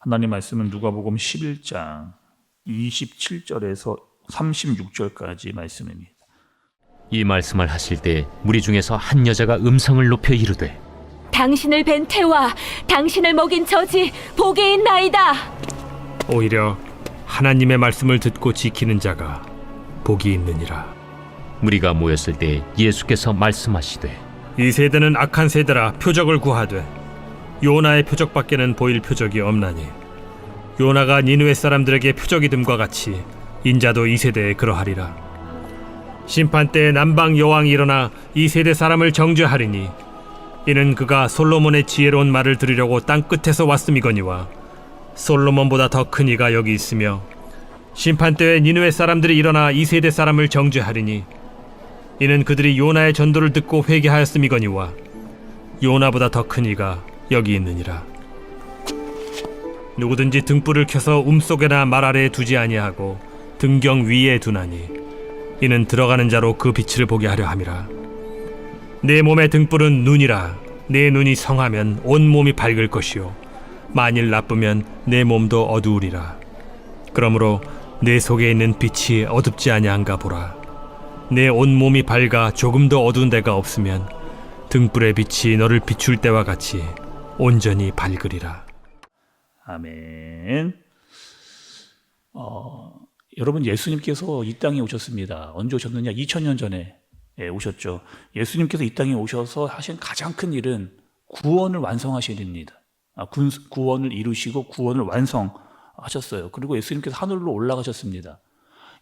하나님 말씀은 누가복음 11장 27절에서 36절까지 말씀입니다. 이 말씀을 하실 때 무리 중에서 한 여자가 음성을 높여 이르되 당신을 뵌 태와 당신을 먹인 젖이 복이 있나이다. 오히려 하나님의 말씀을 듣고 지키는 자가 복이 있느니라. 무리가 모였을 때 예수께서 말씀하시되 이 세대는 악한 세대라 표적을 구하되 요나의 표적밖에는 보일 표적이 없나니 요나가 니느웨 사람들에게 표적이 됨과 같이 인자도 이 세대에 그러하리라. 심판 때에 남방 여왕이 일어나 이 세대 사람을 정죄하리니 이는 그가 솔로몬의 지혜로운 말을 들으려고 땅 끝에서 왔음이거니와 솔로몬보다 더 큰 이가 여기 있으며 심판 때에 니느웨 사람들이 일어나 이 세대 사람을 정죄하리니 이는 그들이 요나의 전도를 듣고 회개하였음이거니와 요나보다 더 큰 이가 여기 있느니라. 누구든지 등불을 켜서 움속에나 말 아래에 두지 아니하고 등경 위에 두나니 이는 들어가는 자로 그 빛을 보게 하려 함이라. 내 몸의 등불은 눈이라. 내 눈이 성하면 온 몸이 밝을 것이요 만일 나쁘면 내 몸도 어두우리라. 그러므로 내 속에 있는 빛이 어둡지 아니한가 보라. 내 온 몸이 밝아 조금도 어두운 데가 없으면 등불의 빛이 너를 비출 때와 같이 온전히 밝으리라. 아멘. 여러분, 예수님께서 이 땅에 오셨습니다. 언제 오셨느냐? 2000년 전에 오셨죠. 예수님께서 이 땅에 오셔서 하신 가장 큰 일은 구원을 완성하신 일입니다. 구원을 이루시고 구원을 완성하셨어요. 그리고 예수님께서 하늘로 올라가셨습니다.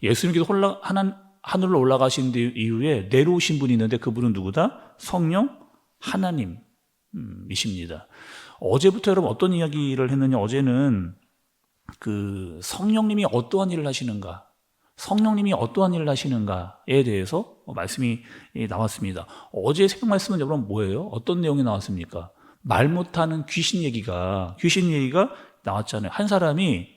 예수님께서 하늘로 올라가신 이후에 내려오신 분이 있는데 그분은 누구다? 성령 하나님이십니다. 어제부터 여러분 어떤 이야기를 했느냐? 어제는 그 성령님이 어떠한 일을 하시는가, 성령님이 어떠한 일을 하시는가에 대해서 말씀이 나왔습니다. 어제 새벽 말씀은 여러분 뭐예요? 어떤 내용이 나왔습니까? 말 못하는 귀신 얘기가 나왔잖아요. 한 사람이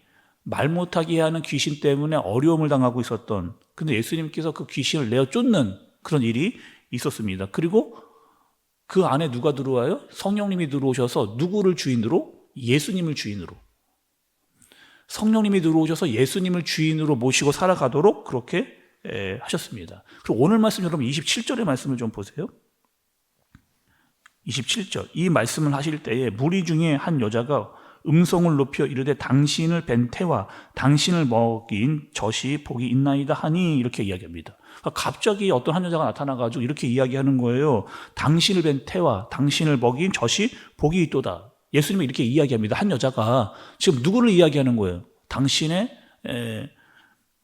말 못하게 하는 귀신 때문에 어려움을 당하고 있었던, 근데 예수님께서 그 귀신을 내어 쫓는 그런 일이 있었습니다. 그리고 그 안에 누가 들어와요? 성령님이 들어오셔서 누구를 주인으로? 예수님을 주인으로. 성령님이 들어오셔서 예수님을 주인으로 모시고 살아가도록 그렇게 하셨습니다. 그리고 오늘 말씀 여러분 27절의 말씀을 좀 보세요. 27절. 이 말씀을 하실 때에 무리 중에 한 여자가 음성을 높여 이르되 당신을 뵌 태와 당신을 먹인 젖이 복이 있나이다 하니 이렇게 이야기합니다. 갑자기 어떤 한 여자가 나타나가지고 이렇게 이야기하는 거예요. 당신을 뵌 태와 당신을 먹인 젖이 복이 있도다. 예수님이 이렇게 이야기합니다. 한 여자가 지금 누구를 이야기하는 거예요? 당신의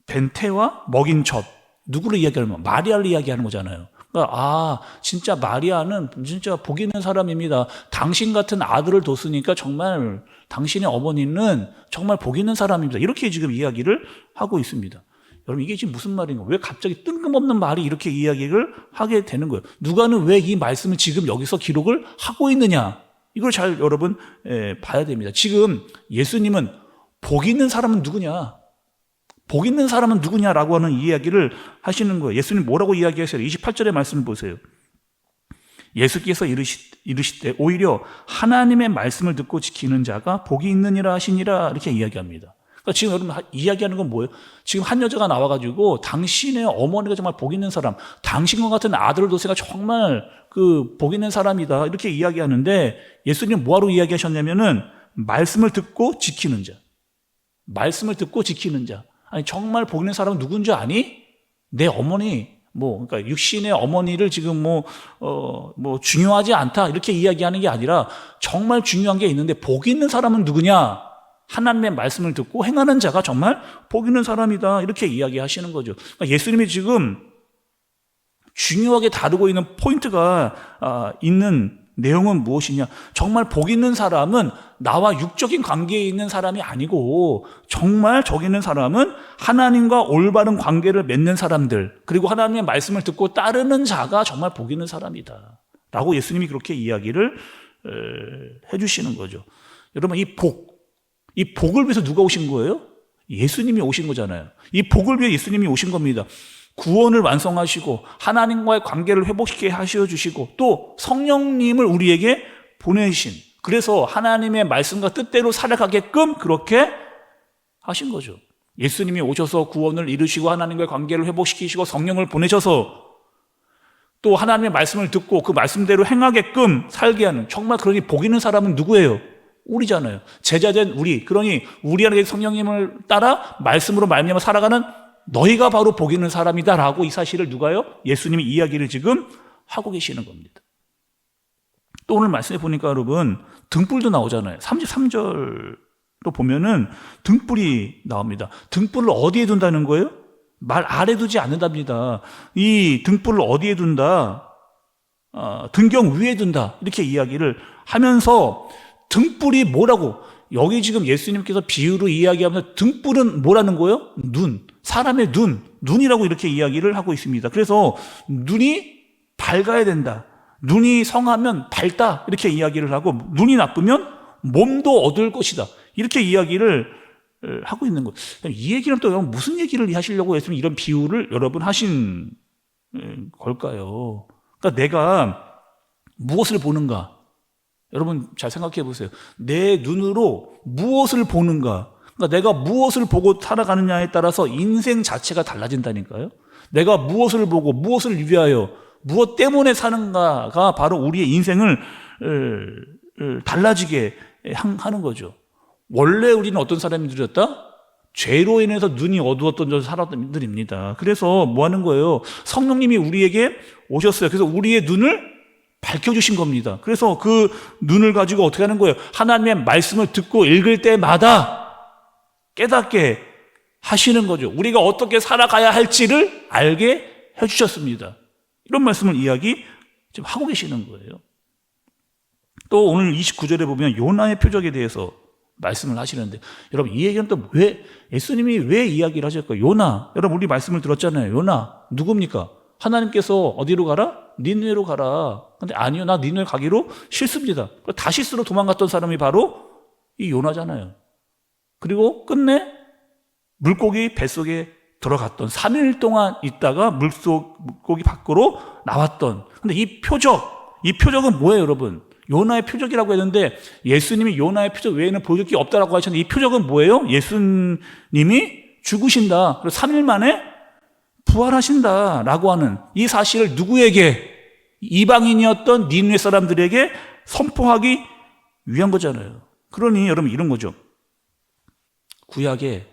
뵌 태와 먹인 젖. 누구를 이야기하는 거예요? 마리아를 이야기하는 거잖아요. 그러니까 진짜 마리아는 진짜 복 있는 사람입니다. 당신 같은 아들을 뒀으니까 정말 당신의 어머니는 정말 복 있는 사람입니다. 이렇게 지금 이야기를 하고 있습니다. 여러분, 이게 지금 무슨 말인가? 왜 갑자기 뜬금없는 말이 이렇게 이야기를 하게 되는 거예요? 누가는 왜 이 말씀을 지금 여기서 기록을 하고 있느냐? 이걸 잘 여러분 봐야 됩니다. 지금 예수님은 복 있는 사람은 누구냐? 복 있는 사람은 누구냐라고 하는 이야기를 하시는 거예요. 예수님 뭐라고 이야기하세요? 28절의 말씀을 보세요. 예수께서 이르시되 오히려 하나님의 말씀을 듣고 지키는 자가 복이 있느니라 하시니라 이렇게 이야기합니다. 그러니까 지금 여러분 이야기하는 건 뭐예요? 지금 한 여자가 나와가지고 당신의 어머니가 정말 복 있는 사람, 당신과 같은 아들을 뒀으니까 정말 그 복 있는 사람이다 이렇게 이야기하는데 예수님 뭐하러 이야기하셨냐면은 말씀을 듣고 지키는 자, 말씀을 듣고 지키는 자. 아니 정말 복 있는 사람은 누군지 아니? 내 어머니, 그러니까 육신의 어머니를 지금 중요하지 않다 이렇게 이야기하는 게 아니라 정말 중요한 게 있는데 복 있는 사람은 누구냐? 하나님의 말씀을 듣고 행하는 자가 정말 복 있는 사람이다 이렇게 이야기하시는 거죠. 그러니까 예수님이 지금 중요하게 다루고 있는 포인트가 있는 내용은 무엇이냐? 정말 복 있는 사람은 나와 육적인 관계에 있는 사람이 아니고 정말 복 있는 사람은 하나님과 올바른 관계를 맺는 사람들, 그리고 하나님의 말씀을 듣고 따르는 자가 정말 복 있는 사람이다 라고 예수님이 그렇게 이야기를 해주시는 거죠. 여러분, 이 복을 위해서 누가 오신 거예요? 예수님이 오신 거잖아요. 이 복을 위해 예수님이 오신 겁니다. 구원을 완성하시고 하나님과의 관계를 회복시키게 하셔주시고 또 성령님을 우리에게 보내신 그래서 하나님의 말씀과 뜻대로 살아가게끔 그렇게 하신 거죠. 예수님이 오셔서 구원을 이루시고 하나님과의 관계를 회복시키시고 성령을 보내셔서 또 하나님의 말씀을 듣고 그 말씀대로 행하게끔 살게 하는, 정말 그러니 복 있는 사람은 누구예요? 우리잖아요. 제자된 우리. 그러니 우리 안에 성령님을 따라 말씀으로 말미암아 살아가는 너희가 바로 복 있는 사람이다라고 이 사실을 누가요? 예수님이 이야기를 지금 하고 계시는 겁니다. 또 오늘 말씀해 보니까 여러분 등불도 나오잖아요. 33절도 보면은 등불이 나옵니다. 등불을 어디에 둔다는 거예요? 말 아래 두지 않는답니다. 이 등불을 어디에 둔다? 등경 위에 둔다. 이렇게 이야기를 하면서 등불이 뭐라고? 여기 지금 예수님께서 비유로 이야기하면서 등불은 뭐라는 거예요? 눈. 사람의 눈이라고 이렇게 이야기를 하고 있습니다. 그래서 눈이 밝아야 된다. 눈이 성하면 밝다. 이렇게 이야기를 하고 눈이 나쁘면 몸도 어두울 것이다. 이렇게 이야기를 하고 있는 것. 이 얘기는 또 무슨 얘기를 하시려고 했으면 이런 비유를 여러분 하신 걸까요? 그러니까 내가 무엇을 보는가? 여러분 잘 생각해 보세요. 내 눈으로 무엇을 보는가? 그러니까 내가 무엇을 보고 살아가느냐에 따라서 인생 자체가 달라진다니까요. 내가 무엇을 보고 무엇을 위하여 무엇 때문에 사는가가 바로 우리의 인생을 달라지게 하는 거죠. 원래 우리는 어떤 사람들이었다? 죄로 인해서 눈이 어두웠던 사람들입니다. 그래서 뭐 하는 거예요? 성령님이 우리에게 오셨어요. 그래서 우리의 눈을 밝혀주신 겁니다. 그래서 그 눈을 가지고 어떻게 하는 거예요? 하나님의 말씀을 듣고 읽을 때마다 깨닫게 하시는 거죠. 우리가 어떻게 살아가야 할지를 알게 해주셨습니다. 이런 말씀을 이야기 지금 하고 계시는 거예요. 또 오늘 29절에 보면 요나의 표적에 대해서 말씀을 하시는데, 여러분 이 얘기는 또 왜 예수님이 왜 이야기를 하실까요? 요나, 여러분 우리 말씀을 들었잖아요. 요나 누굽니까? 하나님께서 어디로 가라? 니느웨로 가라. 근데 아니요, 나 니느웨 가기로 싫습니다. 다시스로 도망갔던 사람이 바로 이 요나잖아요. 그리고 끝내 물고기 뱃속에 들어갔던 3일 동안 있다가 물고기 밖으로 나왔던. 근데 이 표적은 뭐예요, 여러분? 요나의 표적이라고 했는데 예수님이 요나의 표적 외에는 보여줄 게 없다라고 하셨는데 이 표적은 뭐예요? 예수님이 죽으신다. 그리고 3일 만에 부활하신다라고 하는 이 사실을 누구에게? 이방인이었던 니느웨 사람들에게 선포하기 위한 거잖아요. 그러니 여러분 이런 거죠. 구약에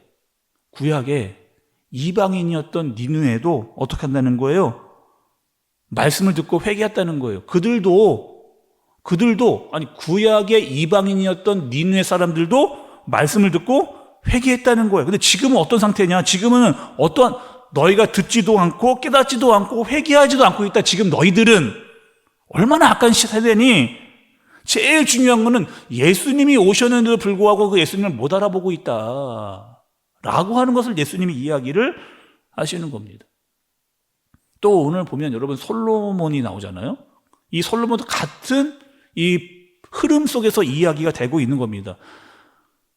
이방인이었던 니느웨도 어떻게 한다는 거예요? 말씀을 듣고 회개했다는 거예요. 그들도 아니 구약의 이방인이었던 니느웨 사람들도 말씀을 듣고 회개했다는 거예요. 근데 지금은 어떤 상태냐? 지금은 너희가 듣지도 않고 깨닫지도 않고 회개하지도 않고 있다. 지금 너희들은 얼마나 악한 세대니? 제일 중요한 거는 예수님이 오셨는데도 불구하고 그 예수님을 못 알아보고 있다 라고 하는 것을 예수님이 이야기를 하시는 겁니다. 또 오늘 보면 여러분 솔로몬이 나오잖아요. 이 솔로몬도 같은 이 흐름 속에서 이야기가 되고 있는 겁니다.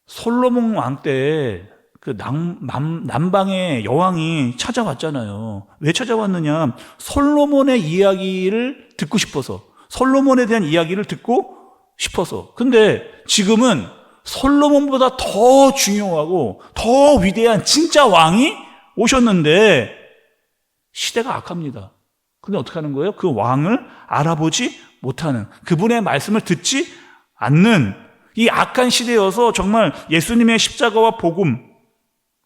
솔로몬 왕 때 그 남방의 여왕이 찾아왔잖아요. 왜 찾아왔느냐? 솔로몬의 이야기를 듣고 싶어서, 솔로몬에 대한 이야기를 듣고 싶어서. 근데 지금은 솔로몬보다 더 중요하고 더 위대한 진짜 왕이 오셨는데 시대가 악합니다. 근데 어떻게 하는 거예요? 그 왕을 알아보지 못하는, 그분의 말씀을 듣지 않는 이 악한 시대여서 정말 예수님의 십자가와 복음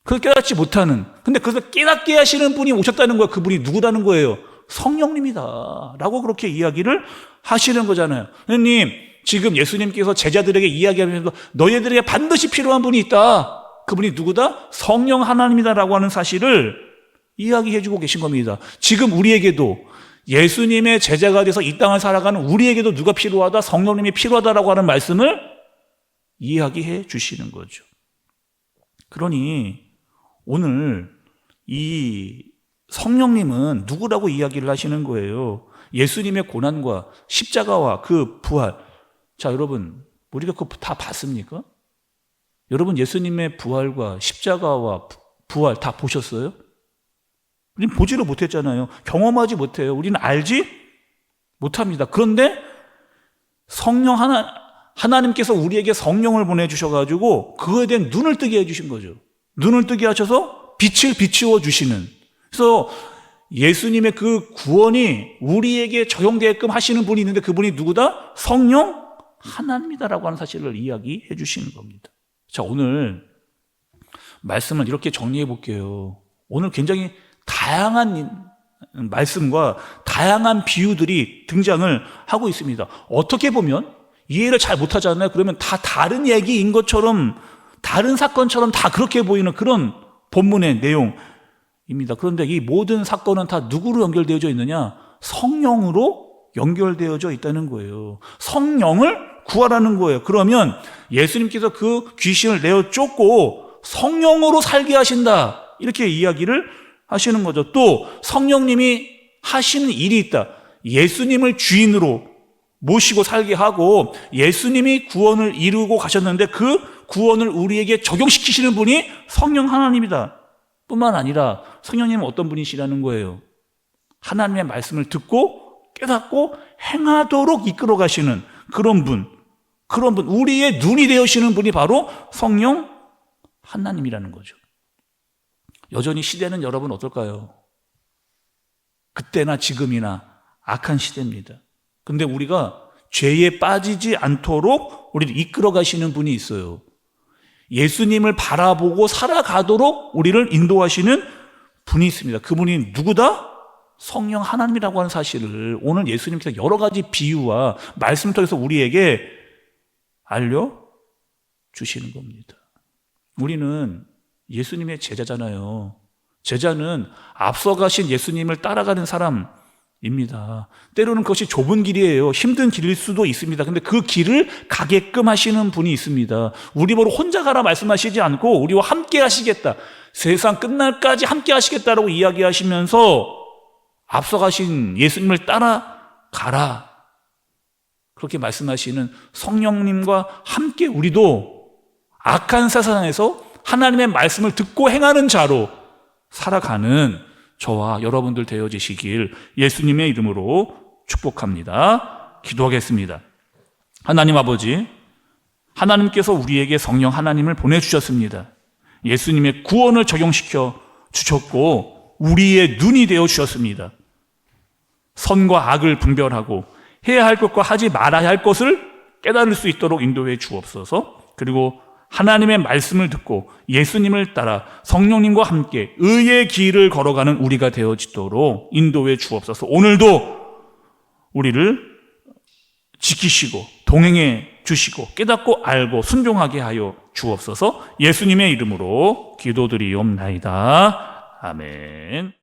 그걸 깨닫지 못하는, 근데 그것을 깨닫게 하시는 분이 오셨다는 거예요. 그분이 누구라는 거예요? 성령님이다 라고 그렇게 이야기를 하시는 거잖아요. 하나님, 지금 예수님께서 제자들에게 이야기하면서 너희들에게 반드시 필요한 분이 있다. 그분이 누구다? 성령 하나님이다라고 하는 사실을 이야기해 주고 계신 겁니다. 지금 우리에게도 예수님의 제자가 돼서 이 땅을 살아가는 우리에게도 누가 필요하다? 성령님이 필요하다라고 하는 말씀을 이야기해 주시는 거죠. 그러니 오늘 이 성령님은 누구라고 이야기를 하시는 거예요? 예수님의 고난과 십자가와 그 부활. 자, 여러분, 우리가 그거 다 봤습니까? 여러분, 예수님의 부활과 십자가와 부활 다 보셨어요? 우리는 보지를 못했잖아요. 경험하지 못해요. 우리는 알지 못합니다. 그런데 성령 하나님께서 우리에게 성령을 보내주셔가지고 그거에 대한 눈을 뜨게 해주신 거죠. 눈을 뜨게 하셔서 빛을 비추어 주시는. 그래서 예수님의 그 구원이 우리에게 적용되게끔 하시는 분이 있는데 그분이 누구다? 성령 하나님이다라고 하는 사실을 이야기해 주시는 겁니다. 자, 오늘 말씀을 이렇게 정리해 볼게요. 오늘 굉장히 다양한 말씀과 다양한 비유들이 등장을 하고 있습니다. 어떻게 보면 이해를 잘 못하잖아요. 그러면 다 다른 얘기인 것처럼, 다른 사건처럼 다 그렇게 보이는 그런 본문의 내용입니다. 그런데 이 모든 사건은 다 누구로 연결되어져 있느냐? 성령으로 연결되어져 있다는 거예요. 성령을 구하라는 거예요. 그러면 예수님께서 그 귀신을 내어 쫓고 성령으로 살게 하신다, 이렇게 이야기를 하시는 거죠. 또 성령님이 하시는 일이 있다. 예수님을 주인으로 모시고 살게 하고 예수님이 구원을 이루고 가셨는데 그 구원을 우리에게 적용시키시는 분이 성령 하나님이다. 뿐만 아니라 성령님은 어떤 분이시라는 거예요? 하나님의 말씀을 듣고 깨닫고 행하도록 이끌어 가시는 그런 분, 우리의 눈이 되시는 분이 바로 성령 하나님이라는 거죠. 여전히 시대는 여러분 어떨까요? 그때나 지금이나 악한 시대입니다. 근데 우리가 죄에 빠지지 않도록 우리를 이끌어 가시는 분이 있어요. 예수님을 바라보고 살아가도록 우리를 인도하시는 분이 있습니다. 그분이 누구다? 성령 하나님이라고 하는 사실을 오늘 예수님께서 여러 가지 비유와 말씀을 통해서 우리에게 알려주시는 겁니다. 우리는 예수님의 제자잖아요. 제자는 앞서가신 예수님을 따라가는 사람입니다. 때로는 그것이 좁은 길이에요. 힘든 길일 수도 있습니다. 근데 그 길을 가게끔 하시는 분이 있습니다. 우리 보러 혼자 가라 말씀하시지 않고 우리와 함께 하시겠다, 세상 끝날까지 함께 하시겠다라고 이야기하시면서 앞서가신 예수님을 따라가라, 그렇게 말씀하시는 성령님과 함께 우리도 악한 세상에서 하나님의 말씀을 듣고 행하는 자로 살아가는 저와 여러분들 되어지시길 예수님의 이름으로 축복합니다. 기도하겠습니다. 하나님 아버지, 하나님께서 우리에게 성령 하나님을 보내주셨습니다. 예수님의 구원을 적용시켜 주셨고 우리의 눈이 되어 주셨습니다. 선과 악을 분별하고 해야 할 것과 하지 말아야 할 것을 깨달을 수 있도록 인도해 주옵소서. 그리고 하나님의 말씀을 듣고 예수님을 따라 성령님과 함께 의의 길을 걸어가는 우리가 되어지도록 인도해 주옵소서. 오늘도 우리를 지키시고 동행해 주시고 깨닫고 알고 순종하게 하여 주옵소서. 예수님의 이름으로 기도드리옵나이다. 아멘.